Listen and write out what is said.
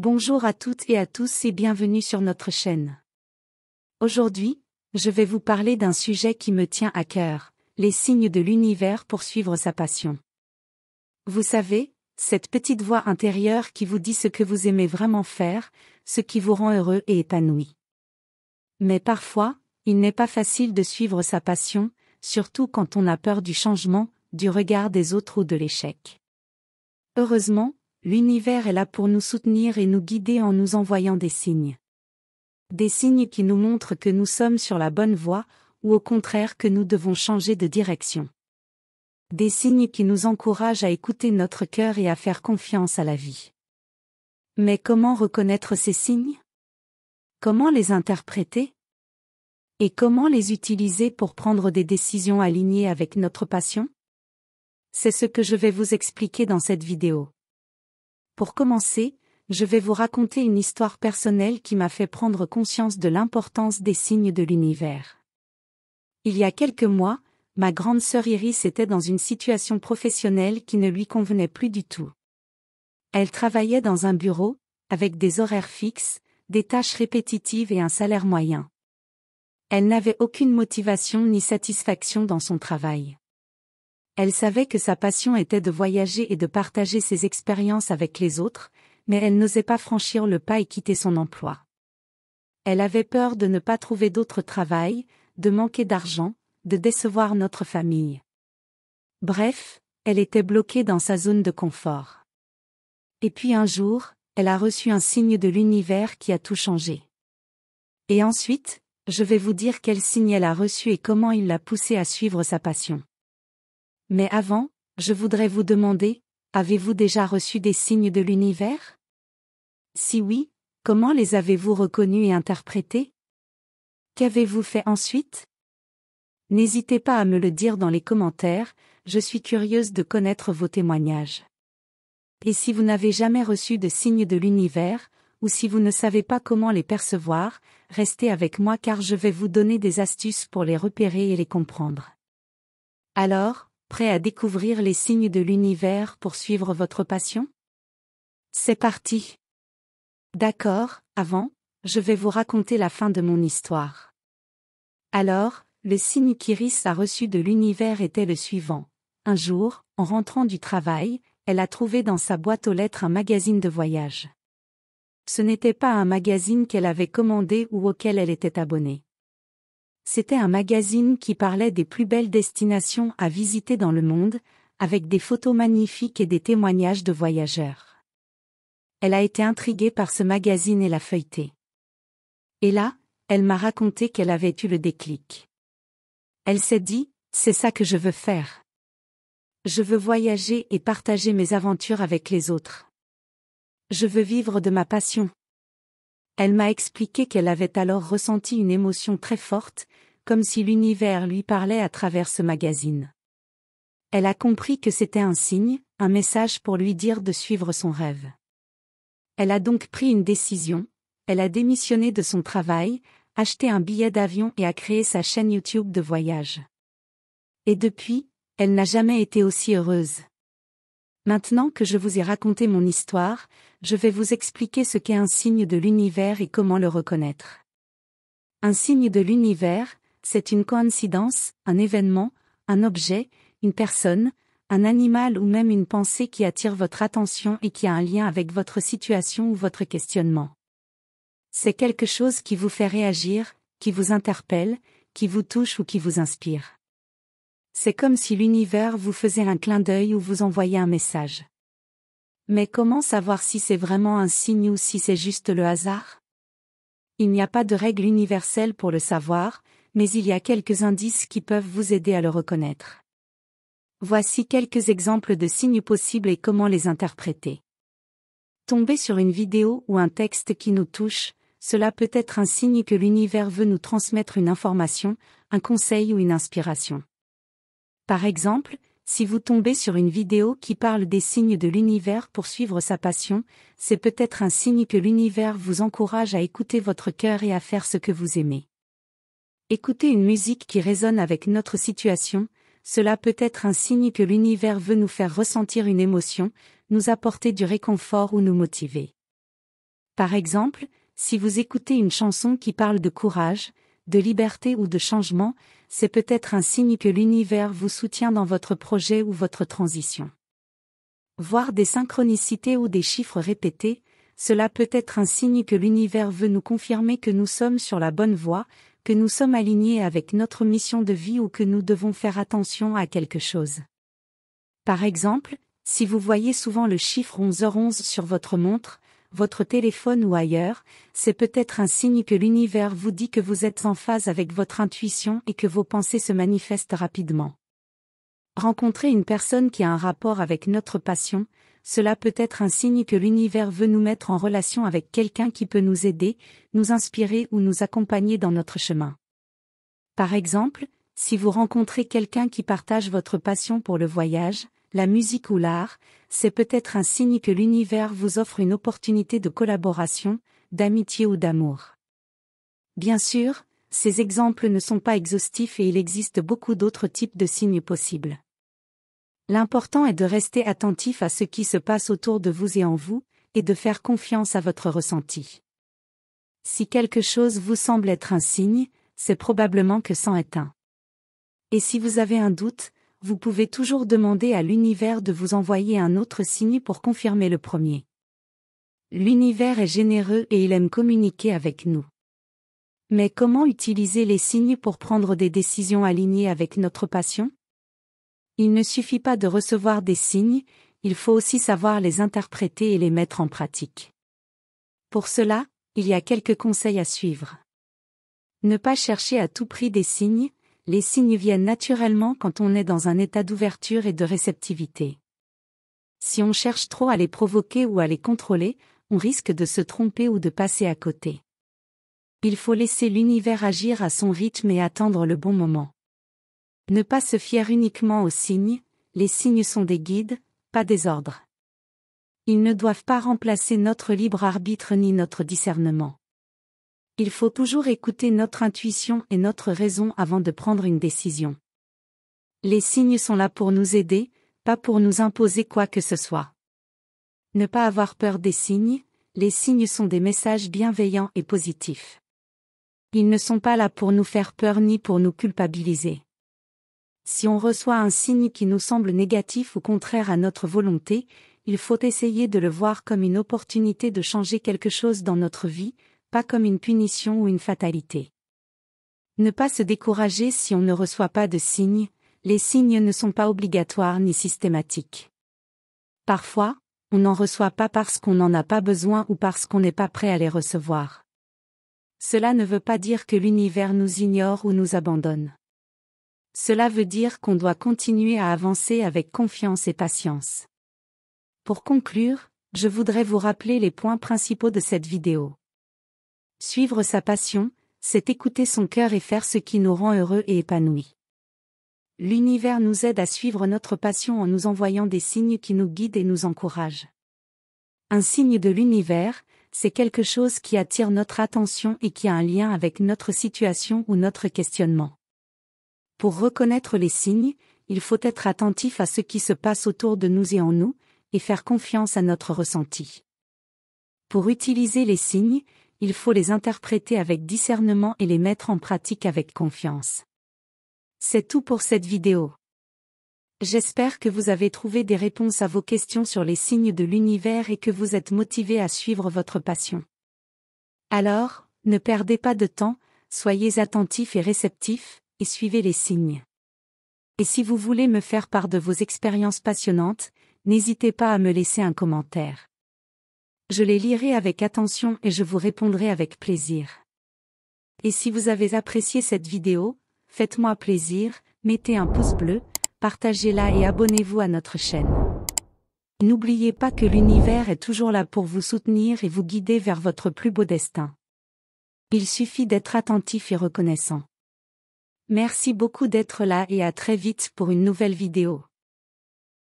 Bonjour à toutes et à tous et bienvenue sur notre chaîne. Aujourd'hui, je vais vous parler d'un sujet qui me tient à cœur, les signes de l'univers pour suivre sa passion. Vous savez, cette petite voix intérieure qui vous dit ce que vous aimez vraiment faire, ce qui vous rend heureux et épanoui. Mais parfois, il n'est pas facile de suivre sa passion, surtout quand on a peur du changement, du regard des autres ou de l'échec. Heureusement, l'univers est là pour nous soutenir et nous guider en nous envoyant des signes. Des signes qui nous montrent que nous sommes sur la bonne voie, ou au contraire que nous devons changer de direction. Des signes qui nous encouragent à écouter notre cœur et à faire confiance à la vie. Mais comment reconnaître ces signes? Comment les interpréter? Et comment les utiliser pour prendre des décisions alignées avec notre passion? C'est ce que je vais vous expliquer dans cette vidéo. Pour commencer, je vais vous raconter une histoire personnelle qui m'a fait prendre conscience de l'importance des signes de l'univers. Il y a quelques mois, ma grande sœur Iris était dans une situation professionnelle qui ne lui convenait plus du tout. Elle travaillait dans un bureau, avec des horaires fixes, des tâches répétitives et un salaire moyen. Elle n'avait aucune motivation ni satisfaction dans son travail. Elle savait que sa passion était de voyager et de partager ses expériences avec les autres, mais elle n'osait pas franchir le pas et quitter son emploi. Elle avait peur de ne pas trouver d'autre travail, de manquer d'argent, de décevoir notre famille. Bref, elle était bloquée dans sa zone de confort. Et puis un jour, elle a reçu un signe de l'univers qui a tout changé. Et ensuite, je vais vous dire quel signe elle a reçu et comment il l'a poussée à suivre sa passion. Mais avant, je voudrais vous demander, avez-vous déjà reçu des signes de l'univers? Si oui, comment les avez-vous reconnus et interprétés? Qu'avez-vous fait ensuite? N'hésitez pas à me le dire dans les commentaires, je suis curieuse de connaître vos témoignages. Et si vous n'avez jamais reçu de signes de l'univers, ou si vous ne savez pas comment les percevoir, restez avec moi car je vais vous donner des astuces pour les repérer et les comprendre. Alors, prêt à découvrir les signes de l'univers pour suivre votre passion? C'est parti! D'accord, avant, je vais vous raconter la fin de mon histoire. Alors, le signe qu'Iris a reçu de l'univers était le suivant. Un jour, en rentrant du travail, elle a trouvé dans sa boîte aux lettres un magazine de voyage. Ce n'était pas un magazine qu'elle avait commandé ou auquel elle était abonnée. C'était un magazine qui parlait des plus belles destinations à visiter dans le monde, avec des photos magnifiques et des témoignages de voyageurs. Elle a été intriguée par ce magazine et l'a feuilleté. Et là, elle m'a raconté qu'elle avait eu le déclic. Elle s'est dit, c'est ça que je veux faire. Je veux voyager et partager mes aventures avec les autres. Je veux vivre de ma passion. Elle m'a expliqué qu'elle avait alors ressenti une émotion très forte, comme si l'univers lui parlait à travers ce magazine. Elle a compris que c'était un signe, un message pour lui dire de suivre son rêve. Elle a donc pris une décision, elle a démissionné de son travail, acheté un billet d'avion et a créé sa chaîne YouTube de voyage. Et depuis, elle n'a jamais été aussi heureuse. Maintenant que je vous ai raconté mon histoire, je vais vous expliquer ce qu'est un signe de l'univers et comment le reconnaître. Un signe de l'univers, c'est une coïncidence, un événement, un objet, une personne, un animal ou même une pensée qui attire votre attention et qui a un lien avec votre situation ou votre questionnement. C'est quelque chose qui vous fait réagir, qui vous interpelle, qui vous touche ou qui vous inspire. C'est comme si l'univers vous faisait un clin d'œil ou vous envoyait un message. Mais comment savoir si c'est vraiment un signe ou si c'est juste le hasard? Il n'y a pas de règle universelle pour le savoir, mais il y a quelques indices qui peuvent vous aider à le reconnaître. Voici quelques exemples de signes possibles et comment les interpréter. Tomber sur une vidéo ou un texte qui nous touche, cela peut être un signe que l'univers veut nous transmettre une information, un conseil ou une inspiration. Par exemple, si vous tombez sur une vidéo qui parle des signes de l'univers pour suivre sa passion, c'est peut-être un signe que l'univers vous encourage à écouter votre cœur et à faire ce que vous aimez. Écouter une musique qui résonne avec notre situation, cela peut être un signe que l'univers veut nous faire ressentir une émotion, nous apporter du réconfort ou nous motiver. Par exemple, si vous écoutez une chanson qui parle de courage, de liberté ou de changement, c'est peut-être un signe que l'univers vous soutient dans votre projet ou votre transition. Voir des synchronicités ou des chiffres répétés, cela peut être un signe que l'univers veut nous confirmer que nous sommes sur la bonne voie, que nous sommes alignés avec notre mission de vie ou que nous devons faire attention à quelque chose. Par exemple, si vous voyez souvent le chiffre 11h11 sur votre montre, votre téléphone ou ailleurs, c'est peut-être un signe que l'univers vous dit que vous êtes en phase avec votre intuition et que vos pensées se manifestent rapidement. Rencontrer une personne qui a un rapport avec notre passion, cela peut être un signe que l'univers veut nous mettre en relation avec quelqu'un qui peut nous aider, nous inspirer ou nous accompagner dans notre chemin. Par exemple, si vous rencontrez quelqu'un qui partage votre passion pour le voyage, la musique ou l'art, c'est peut-être un signe que l'univers vous offre une opportunité de collaboration, d'amitié ou d'amour. Bien sûr, ces exemples ne sont pas exhaustifs et il existe beaucoup d'autres types de signes possibles. L'important est de rester attentif à ce qui se passe autour de vous et en vous, et de faire confiance à votre ressenti. Si quelque chose vous semble être un signe, c'est probablement que c'en est un. Et si vous avez un doute, vous pouvez toujours demander à l'univers de vous envoyer un autre signe pour confirmer le premier. L'univers est généreux et il aime communiquer avec nous. Mais comment utiliser les signes pour prendre des décisions alignées avec notre passion ? Il ne suffit pas de recevoir des signes, il faut aussi savoir les interpréter et les mettre en pratique. Pour cela, il y a quelques conseils à suivre. Ne pas chercher à tout prix des signes, les signes viennent naturellement quand on est dans un état d'ouverture et de réceptivité. Si on cherche trop à les provoquer ou à les contrôler, on risque de se tromper ou de passer à côté. Il faut laisser l'univers agir à son rythme et attendre le bon moment. Ne pas se fier uniquement aux signes, les signes sont des guides, pas des ordres. Ils ne doivent pas remplacer notre libre arbitre ni notre discernement. Il faut toujours écouter notre intuition et notre raison avant de prendre une décision. Les signes sont là pour nous aider, pas pour nous imposer quoi que ce soit. Ne pas avoir peur des signes, les signes sont des messages bienveillants et positifs. Ils ne sont pas là pour nous faire peur ni pour nous culpabiliser. Si on reçoit un signe qui nous semble négatif ou contraire à notre volonté, il faut essayer de le voir comme une opportunité de changer quelque chose dans notre vie, pas comme une punition ou une fatalité. Ne pas se décourager si on ne reçoit pas de signes, les signes ne sont pas obligatoires ni systématiques. Parfois, on n'en reçoit pas parce qu'on n'en a pas besoin ou parce qu'on n'est pas prêt à les recevoir. Cela ne veut pas dire que l'univers nous ignore ou nous abandonne. Cela veut dire qu'on doit continuer à avancer avec confiance et patience. Pour conclure, je voudrais vous rappeler les points principaux de cette vidéo. Suivre sa passion, c'est écouter son cœur et faire ce qui nous rend heureux et épanouis. L'univers nous aide à suivre notre passion en nous envoyant des signes qui nous guident et nous encouragent. Un signe de l'univers, c'est quelque chose qui attire notre attention et qui a un lien avec notre situation ou notre questionnement. Pour reconnaître les signes, il faut être attentif à ce qui se passe autour de nous et en nous, et faire confiance à notre ressenti. Pour utiliser les signes, il faut les interpréter avec discernement et les mettre en pratique avec confiance. C'est tout pour cette vidéo. J'espère que vous avez trouvé des réponses à vos questions sur les signes de l'univers et que vous êtes motivé à suivre votre passion. Alors, ne perdez pas de temps, soyez attentifs et réceptifs, et suivez les signes. Et si vous voulez me faire part de vos expériences passionnantes, n'hésitez pas à me laisser un commentaire. Je les lirai avec attention et je vous répondrai avec plaisir. Et si vous avez apprécié cette vidéo, faites-moi plaisir, mettez un pouce bleu, partagez-la et abonnez-vous à notre chaîne. N'oubliez pas que l'univers est toujours là pour vous soutenir et vous guider vers votre plus beau destin. Il suffit d'être attentif et reconnaissant. Merci beaucoup d'être là et à très vite pour une nouvelle vidéo.